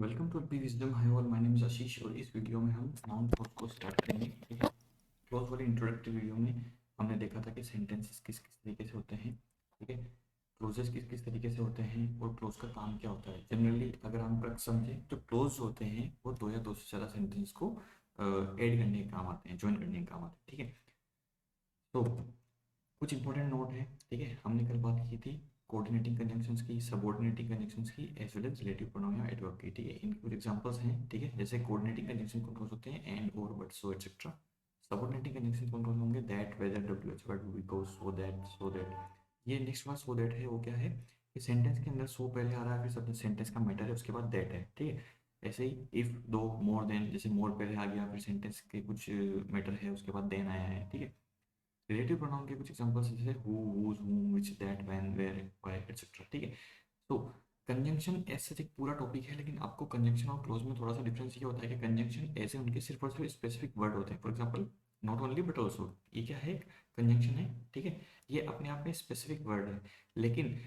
Welcome to be wisdom. Hi all, my name is Ashish और इस video में हम नाउन क्लॉज को स्टार्ट करेंगे। ठीक है, क्लॉज वाली इंट्रोडक्टरी वीडियो में हमने देखा था कि सेंटेंसेस किस किस तरीके से होते हैं। ठीक है, क्लोजेस किस किस तरीके से होते हैं और क्लोज का काम क्या होता है। जनरली अगर हम समझें तो क्लोज होते हैं वो दो या दो से ज़्यादा सेंटेंस को ऐड करने के काम आते हैं, ज्वाइन करने के काम आते हैं। ठीक है, तो कुछ इंपॉर्टेंट नोट है। ठीक है, हमने कल बात की थी कोऑर्डिनेटिंग कंजंक्शंस की, सबऑर्डिनेटिंग कंजंक्शंस की, as well as relative pronoun या एडवर्ब की। ठीक है, इनके कुछ एग्जांपल्स हैं। ठीक है, जैसे कोऑर्डिनेटिंग कंजंक्शन कौन कौन से होते हैं, एंड, और, but, so, etcetera. Subordinating conjunction कौन कौन से होंगे, that, whether, WH, but, because, so that, so that. ये नेक्स्ट बार सो दैट है, वो क्या है कि सेंटेंस के अंदर सो पहले आ रहा है, फिर सब सेंटेंस का मैटर है, उसके बाद दैट है। ठीक है, ऐसे ही इफ, दो, मोर देन, जैसे मोर पहले आ गया, फिर सेंटेंस के कुछ मैटर है, उसके बाद देन आया है। ठीक है, रिलेटिव प्रोनाउन के कुछ एग्जांपल्स जैसे who, whose, whom, which, that, when, where, why, etcetera. ठीक है, तो कंजंक्शन ऐसे एक पूरा टॉपिक है, लेकिन आपको कंजंक्शन और क्लोज में थोड़ा सा डिफरेंस ये होता है कि कंजंक्शन ऐसे उनके सिर्फ और सिर्फ स्पेसिफिक वर्ड होते हैं। For example, not only but also, ये क्या है, कंजंक्शन है। ठीक है, ये अपने आप में स्पेसिफिक वर्ड है, लेकिन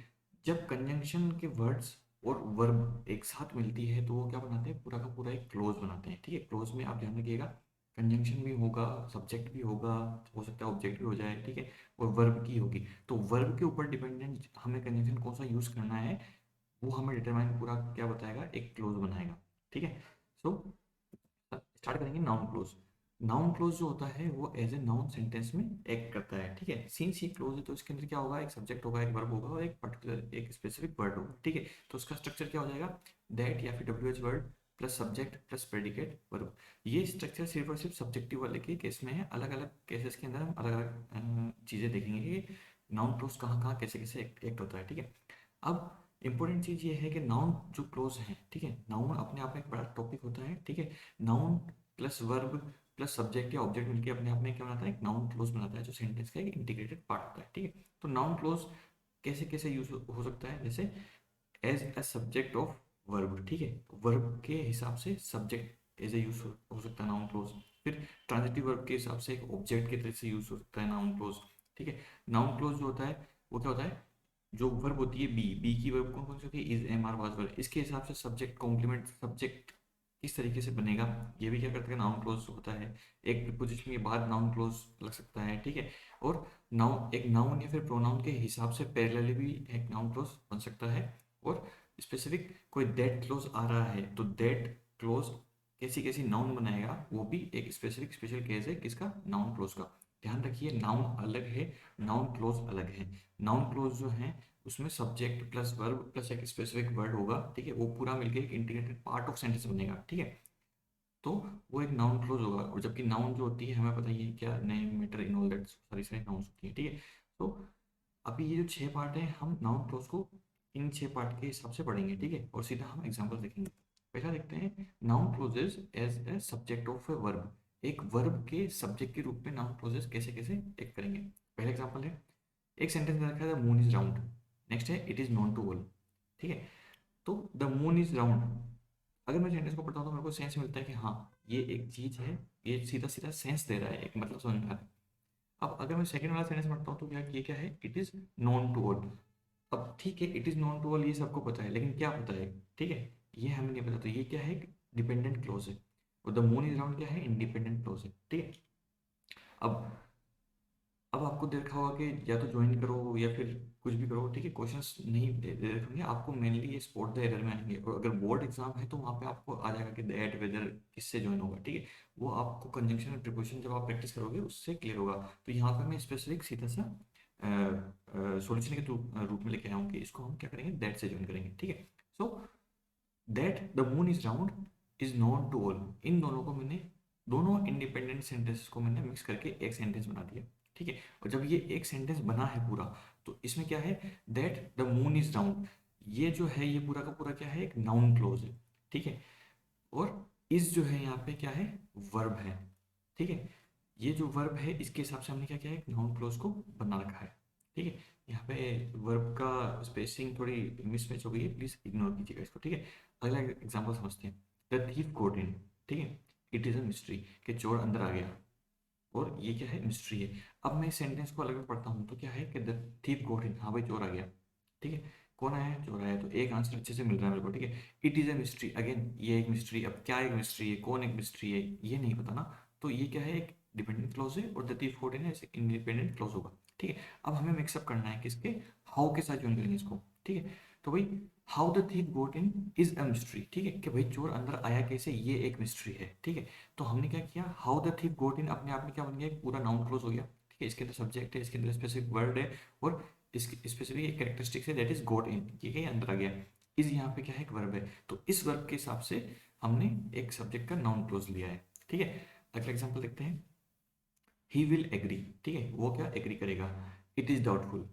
जब कंजंक्शन के वर्ड्स और वर्ब एक साथ मिलती है तो वो क्या बनाते हैं, पूरा का पूरा एक क्लोज बनाते हैं। ठीक है, क्लोज में आप ध्यान रखिएगा, कंजंक्शन भी होगा, सब्जेक्ट भी होगा, हो सकता है ऑब्जेक्ट भी हो जाए। ठीक है, और वर्ब की होगी, तो वर्ब के ऊपर डिपेंडेंट हमें कंजंक्शन कौन सा यूज करना है वो हमें डिटरमाइन पूरा क्या बताएगा, एक क्लोज बनाएगा। ठीक है, सो स्टार्ट करेंगे नाउन क्लोज। नाउन क्लोज जो होता है वो एज ए नाउन सेंटेंस में एक्ट करता है। ठीक है, सिंस ये क्लोज है तो इसके अंदर क्या होगा, एक सब्जेक्ट होगा, एक वर्ब होगा और एक पर्टिकुलर एक स्पेसिफिक वर्ड होगा। ठीक है, तो उसका स्ट्रक्चर क्या हो जाएगा, दैट या फिर W H word plus subject plus predicate verb. ये स्ट्रक्चर सिर्फ और सिर्फ सब्जेक्टिव वाले के केस में है। अलग अलग केसेस के अंदर हम अलग अलग चीज़ें देखेंगे कि नाउन क्लोज कहाँ कहाँ कैसे कैसे एक्ट होता है। ठीक है, अब इंपॉर्टेंट चीज़ ये है कि नाउन जो क्लोज है, ठीक है, नाउन अपने आप में एक बड़ा टॉपिक होता है। ठीक है, noun plus verb plus subject या ऑब्जेक्ट मिलकर अपने आप में क्या बनाता है, एक नाउन क्लोज बनाता है, जो सेंटेंस का एक इंटीग्रेटेड पार्ट होता है। ठीक है, तो नाउन क्लोज कैसे कैसे यूज हो सकता है, जैसे as a subject of verb. ठीक है, वर्ब के हिसाब से सब्जेक्ट एज ए यूज हो सकता है नाउन क्लोज। फिर ट्रांजिटिव वर्ब के हिसाब से एक ऑब्जेक्ट की तरह से यूज हो सकता है नाउन क्लोज। ठीक है, नाउन क्लोज जो होता है वो क्या होता है, जो वर्ब होती है बी, बी की वर्ब कौन कौन सी होती है, इज, एम, आर, वाज, वर, इसके हिसाब से सब्जेक्ट कॉम्प्लीमेंट सब्जेक्ट किस तरीके से बनेगा, ये भी क्या करता है, नाउन क्लोज होता है। एक प्रीपोजिशन के बाद नाउन क्लोज लग सकता है। ठीक है, और नाउन एक नाउन या फिर प्रोनाउन के हिसाब से पैरेलली भी एक नाउन क्लोज बन सकता है। और स्पेसिफिक कोई दैट क्लोज आ रहा है तो दैट क्लोज कैसी कैसी नाउन बनाएगा, वो भी एक स्पेसिफिक स्पेशल केस है किसका, नाउन क्लोज का। ध्यान रखिए, नाउन अलग है, नाउन क्लोज अलग है। नाउन क्लोज जो है उसमें सब्जेक्ट प्लस वर्ब प्लस एक स्पेसिफिक वर्ड होगा। ठीक है, वो पूरा मिलकर एक इंटीग्रेटेड पार्ट ऑफ सेंटेंस बनेगा। ठीक है, तो वो एक नाउन क्लोज होगा। और जबकि नाउन जो होती है हमें पता ही है क्या, name, matter, in all that सारी सारी नाउन्स होती है। ठीक है, तो अभी ये जो छह पार्ट है हम नाउन क्लोज को इन छह पार्ट के हिसाब से पढ़ेंगे। ठीक है, और सीधा हम एग्जाम्पल देखेंगे। पहला देखते हैं, noun clauses as a subject of a verb. एक वर्ब के सब्जेक्ट के रूप में नाउन क्लोजेस कैसे कैसे एक करेंगे। पहला एग्जाम्पल है, एक सेंटेंस में रखा है the moon is round, next है it is known to all. ठीक है, तो द मून इज राउंड, अगर मैं सेंटेंस को पढ़ता हूँ तो मेरे को सेंस मिलता है कि हाँ ये एक चीज है, ये सीधा सीधा सेंस दे रहा है, एक मतलब समझ में आ रहा है। अब अगर मैं सेकंड वाला सेंटेंस पढ़ता हूँ तो क्या, ये क्या है, it is known to all. अब ठीक है, it is known to all ये सबको पता है, लेकिन क्या पता है, ठीक है, ये हमें नहीं पता। तो ये क्या है, डिपेंडेंट क्लोज है। और द मून इज राउंड क्या है, इंडिपेंडेंट क्लोज है। ठीक है, अब आपको देखा होगा कि या तो ज्वाइन करो या फिर कुछ भी करो। ठीक है, क्वेश्चंस नहीं दे दे रखे होंगे आपको, मेनली ये स्पॉट द एरर में आएंगे। और अगर बोर्ड एग्जाम है तो वहाँ पे आपको आ जाएगा कि दैट, वेदर किससे ज्वाइन होगा। ठीक है, वो आपको कंजंक्शन और प्रीपोजिशन जब आप प्रैक्टिस करोगे उससे क्लियर होगा। तो यहाँ पर मैं स्पेसिफिक सीधा सा सॉल्यूशन के रूप में लेके आया हूँ कि इसको हम क्या करेंगे, दैट से ज्वाइन करेंगे। ठीक है, so that the moon is round is known to all, इन दोनों को मैंने, दोनों इंडिपेंडेंट सेंटेंस को मैंने मिक्स करके एक सेंटेंस बना दिया। ठीक है, और जब ये एक सेंटेंस बना है पूरा, तो इसमें क्या है, that the moon is round, ये जो है ये पूरा का पूरा क्या है, एक नाउन क्लोज है। ठीक है, और इस जो है यहाँ पे क्या है, वर्ब है। ठीक है, ये जो वर्ब है इसके हिसाब से हमने क्या किया है, एक नाउन क्लोज को बना रखा है। ठीक है, यहाँ पे वर्ब का स्पेसिंग थोड़ी मिसमैच हो गई है, प्लीज इग्नोर कीजिएगा इसको। ठीक है, अगला एग्जांपल समझते हैं, द थीफ गोट इन। ठीक है, इट इज अ मिस्ट्री, कि चोर अंदर आ गया, और ये क्या है, मिस्ट्री है। अब मैं इस सेंटेंस को अलग में पढ़ता हूँ तो क्या है कि द थीफ गोट इन, हाँ भाई चोर आ गया। ठीक है, कौन आया है? चोर आया है। तो एक आंसर अच्छे से मिल रहा है मेरे को, ठीक है। It is a mystery, again ये एक मिस्ट्री। अब क्या एक मिस्ट्री है, कौन एक मिस्ट्री है, ये नहीं पता ना। तो ये क्या है, एक डिपेंडेंट क्लॉज है, और द thief got in ऐसे इंडिपेंडेंट क्लॉज होगा, ठीक है। अब हमें मिक्सअप करना है किसके, हाउ के साथ ज्वाइन करेंगे इसको, ठीक है। तो भाई how the thief got in is a mystery, ठीक है, कि भाई चोर अंदर आया कैसे, ये एक मिस्ट्री है, ठीक है। तो हमने क्या किया, how the thief got in अपने आप में क्या बन गया, एक पूरा नाउन क्लोज हो गया, ठीक है। इसके अंदर सब्जेक्ट है, इसके अंदर स्पेसिफिक वर्ड है, और इसकी स्पेसिफिक एक कैरेक्टरिस्टिक्स है, दैट इज गोट इन, ठीक है, ये अंदर आ गया। इस यहाँ पे क्या है, एक वर्ब है, तो इस वर्ब के हिसाब से हमने एक सब्जेक्ट का नाउन क्लोज लिया है, ठीक है। अगला एग्जांपल देखते हैं, ही विल एग्री, ठीक है, वो क्या एग्री करेगा। इट इज डाउटफुल,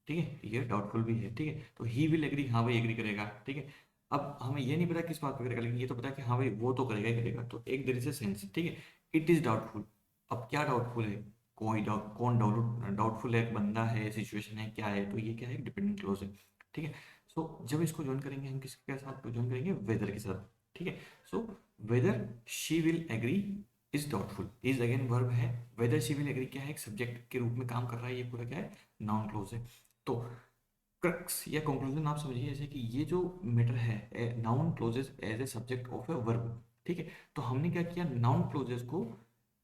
ठीक है, ये डाउटफुल भी है, ठीक है। तो ही विल एग्री, हाँ भाई एग्री करेगा, ठीक है। अब हमें ये नहीं पता किस बात पर करेगा, लेकिन ये तो पता है कि हाँ भाई वो तो करेगा ही करेगा, तो एक देर से सेंस, ठीक है। इट इज डाउटफुल, अब क्या डाउटफुल है, कोई कौन डाउटफुल है, एक बंदा है, सिचुएशन है, क्या है, तो ये क्या है, डिपेंडेंट क्लोज है, ठीक है। सो जब इसको ज्वाइन करेंगे हम किसके साथ ज्वाइन करेंगे, वेदर के साथ, ठीक है। So whether she will agree is doubtful, is again verb है, वेदर शी विल एग्री क्या है, एक सब्जेक्ट के रूप में काम कर रहा है, ये पूरा क्या है, नाउन क्लोज है। तो क्रक्स या कंक्लूजन आप समझिए ऐसे कि ये जो मैटर है, noun clauses as a subject of a verb, ठीक है। तो हमने क्या किया, नाउन क्लोजेस को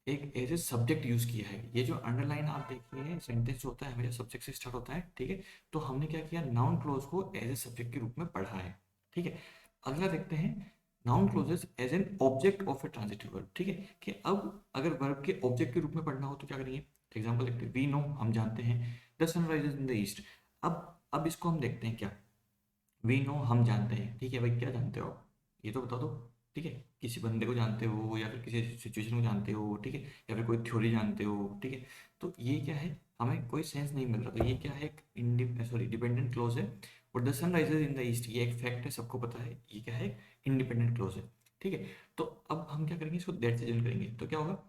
एक एज ए सब्जेक्ट यूज किया है। ये जो अंडरलाइन आप देखिए, सेंटेंस होता है हमेशा सब्जेक्ट से स्टार्ट होता है, ठीक है। तो हमने क्या किया, नाउन क्लोज को एज ए सब्जेक्ट के रूप में पढ़ा है, ठीक है। अगला देखते हैं, noun clauses as an object of a transitive verb, ठीक है, कि अब अगर वर्ब के ऑब्जेक्ट के रूप में पढ़ना हो तो क्या करेंगे। एग्जाम्पल देखते हैं, वी नो, हम जानते हैं, the sun rises in the east. अब इसको हम देखते हैं क्या, वी नो हम जानते हैं, ठीक है भाई, क्या जानते हो आप? ये तो बता दो, ठीक है। किसी बंदे को जानते हो, या फिर किसी सिचुएशन को जानते हो, ठीक है, या फिर कोई थ्योरी जानते हो, ठीक है। तो ये क्या है, हमें कोई सेंस नहीं मिल रहा, तो ये क्या है, एक डिपेंडेंट क्लोज है। और the sun rises in the east, ये एक फैक्ट है, सबको पता है, ये क्या है, इंडिपेंडेंट क्लोज है, ठीक है। तो अब हम क्या करेंगे, इसको दैट से जन करेंगे, तो क्या होगा,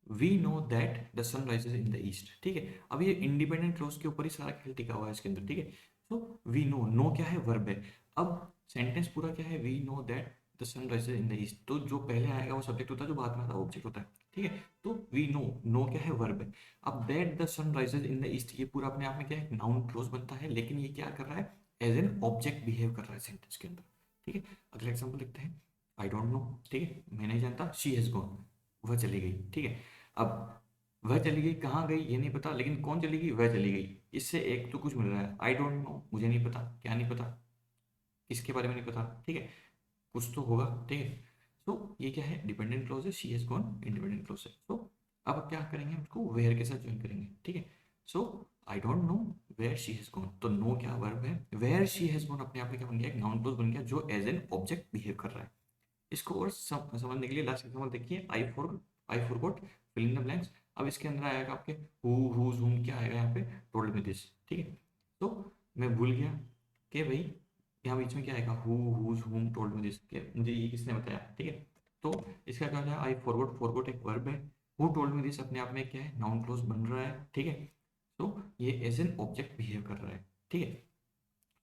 we know that the sun rises in the east, ठीक है। अब ये इंडिपेंडेंट क्लोज के ऊपर ही सारा खेल टिका हुआ है इसके अंदर, ठीक है। तो वी नो, नो क्या है, वर्ब है। अब सेंटेंस पूरा क्या है, we know that the sun rises in the east, तो जो पहले आएगा वो सब्जेक्ट होता है, जो बाद में आता है ऑब्जेक्ट होता है, ठीक है। तो वी नो, नो क्या है, वर्ब है। अब that the sun rises in the east, ये पूरा अपने आप में क्या है, नाउन क्लोज बनता है, लेकिन ये क्या कर रहा है, एज एन ऑब्जेक्ट बिहेव कर रहा है सेंटेंस के अंदर, ठीक है। अगला एग्जाम्पल देखते हैं, आई डोंट नो, ठीक है, मैं नहीं जानता, शी हैज गॉन, वह चली गई, ठीक है। अब वह चली गई, कहाँ गई ये नहीं पता, लेकिन कौन चली गई, वह चली गई। इससे एक तो कुछ मिल रहा है, आई डोंट नो, मुझे नहीं पता, क्या नहीं पता, किसके बारे में नहीं पता, ठीक है, कुछ तो होगा, ठीक है। तो ये क्या है, डिपेंडेंट क्लॉज है, she has gone independent clause है। तो अब क्या करेंगे, हम उसको वेयर के साथ ज्वाइन करेंगे, ठीक है। So I don't know where she has gone, तो नो क्या वर्ब है, वेयर शी हैज गॉन अपने आप में क्या बन गया, एक नाउन क्लॉज बन गया, जो एज एन ऑब्जेक्ट बिहेव कर रहा है। इसको और समझने के लिए लास्ट एग्जांपल देखिए, I forgot fill in the blanks. अब इसके अंदर आएगा आपके हु, हुज, हुम, क्या आएगा यहाँ पे, टोल्ड मी दिस, ठीक है। तो मैं भूल गया कि भाई यहाँ बीच में क्या आएगा, हु, हुज, हुम, टोल्ड मी दिस, मुझे ये किसने बताया, ठीक है। तो इसका क्या होता है, आई फॉरगॉट, फॉरगॉट एक वर्ब है, हु टोल्ड मी दिस अपने आप में क्या है, नाउन क्लोज बन रहा है, ठीक है। तो ये एज एन ऑब्जेक्ट बिहेव कर रहा है, ठीक है।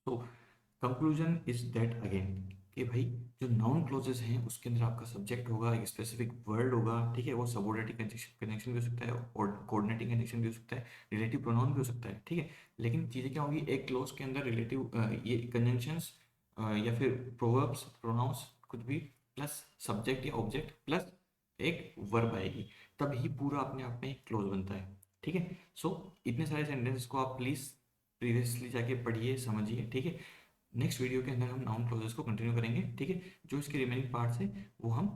तो कंक्लूजन इज दैट अगेन, कि भाई जो नाउन क्लोजेस हैं उसके अंदर आपका सब्जेक्ट होगा, एक स्पेसिफिक वर्ड होगा, ठीक है, वो सबऑर्डिनेटिंग कनेक्शन भी हो सकता है, और कोऑर्डिनेटिंग कनेक्शन भी हो सकता है, रिलेटिव प्रोनाउन भी हो सकता है, ठीक है। लेकिन चीज़ें क्या होगी, एक क्लोज के अंदर रिलेटिव ये कंजंक्शंस या फिर प्रोवर्ब्स, प्रोनाउंस, कुछ भी, प्लस सब्जेक्ट या ऑब्जेक्ट, प्लस एक वर्ब आएगी, तब ही पूरा अपने आप में एक क्लोज बनता है, ठीक है। सो इतने सारे सेंटेंसेस को आप प्लीज़ प्रीवियसली जाके पढ़िए, समझिए, ठीक है। नेक्स्ट वीडियो के अंदर हम नाउन क्लोजेस को कंटिन्यू करेंगे, ठीक है। जो इसके रिमेनिंग पार्ट्स है वो हम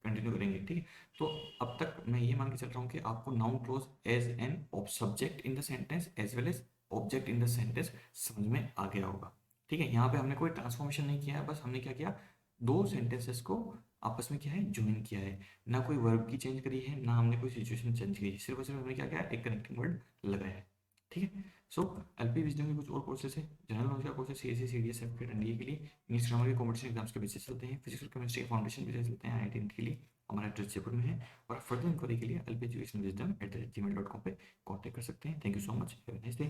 कंटिन्यू करेंगे, ठीक है। तो अब तक मैं ये मान के चल रहा हूँ कि आपको noun clause as an subject in the sentence as well as object in the sentence समझ में आ गया होगा, ठीक है। यहाँ पे हमने कोई ट्रांसफॉर्मेशन नहीं किया है, बस हमने क्या किया, दो सेंटेंसेस को आपस में क्या है, ज्वाइन किया है, ना कोई वर्ब की चेंज करी है, ना हमने कोई सिचुएशन चेंज करी है, सिर्फ और सिर्फ हमने क्या किया, एक कनेक्टिंग वर्ड लगाया है, ठीक है। सो एलपी विजडम के कुछ और कोर्सेज है, जनरल नॉलेज का कोर्स है, सीएससी, सीडीएस, एफकेट, एनडीए के लिए, इंग्लिश ग्रामर के कॉम्पिटिशन एग्जाम्स के बेसिस चलते हैं, फिजिकल केमिस्ट्री के फाउंडेशन बेसिस चलते हैं आईआईटी के लिए, हमारा एड्रेस जयपुर में है। और फर्दर इंक्वायरी के लिए lpeducationwisdom@gmail.com पे कॉन्टैक्ट कर सकते हैं। Thank you so much, have a nice day.